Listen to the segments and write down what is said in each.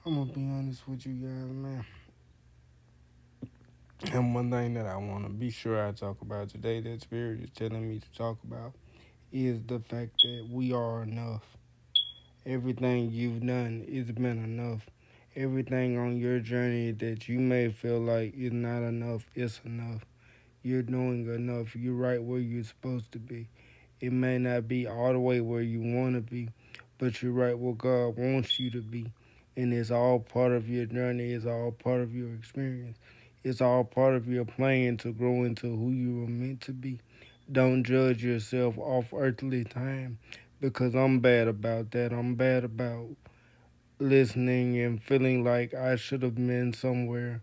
I'm gonna be honest with you guys, man. And one thing that I want to be sure I talk about today that Spirit is telling me to talk about is the fact that we are enough. Everything you've done has been enough. Everything on your journey that you may feel like is not enough, it's enough. You're doing enough. You're right where you're supposed to be. It may not be all the way where you want to be, but you're right where God wants you to be. And it's all part of your journey, it's all part of your experience, it's all part of your plan to grow into who you were meant to be. Don't judge yourself off earthly time because I'm bad about that. I'm bad about listening and feeling like I should have been somewhere.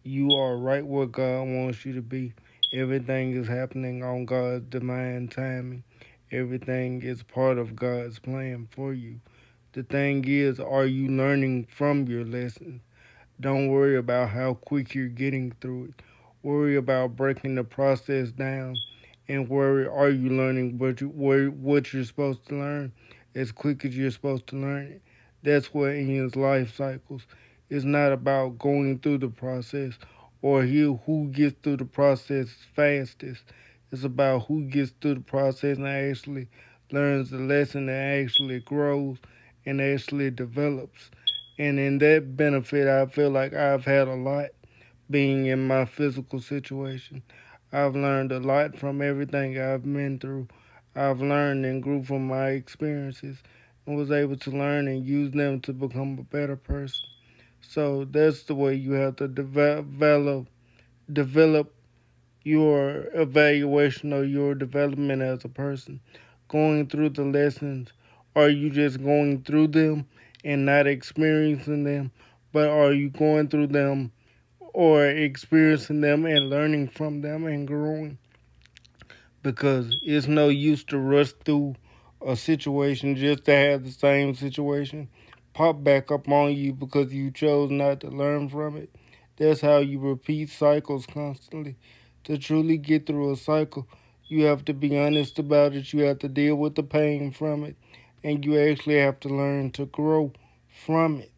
You are right where God wants you to be. Everything is happening on God's divine timing. Everything is part of God's plan for you. The thing is, are you learning from your lessons? Don't worry about how quick you're getting through it. Worry about breaking the process down and worry, are you learning what you're supposed to learn as quick as you're supposed to learn it? That's what ends life cycles. It's not about going through the process or who gets through the process fastest. It's about who gets through the process and actually learns the lesson and actually grows and actually develops. And in that benefit, I feel like I've had a lot being in my physical situation. I've learned a lot from everything I've been through. I've learned and grew from my experiences and was able to learn and use them to become a better person. So that's the way you have to develop your evaluation or your development as a person. Going through the lessons, are you just going through them and not experiencing them? But are you going through them or experiencing them and learning from them and growing? Because it's no use to rush through a situation just to have the same situation pop back up on you because you chose not to learn from it. That's how you repeat cycles constantly. To truly get through a cycle, you have to be honest about it. You have to deal with the pain from it. And you actually have to learn to grow from it.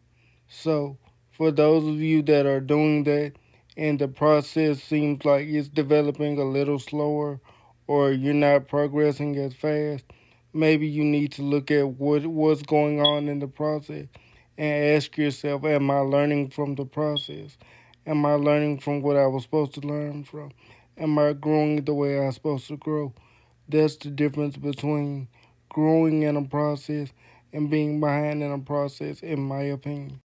So, for those of you that are doing that and the process seems like it's developing a little slower or you're not progressing as fast, maybe you need to look at what's going on in the process and ask yourself, am I learning from the process? Am I learning from what I was supposed to learn from? Am I growing the way I'm supposed to grow? That's the difference between growing in a process and being behind in a process, in my opinion.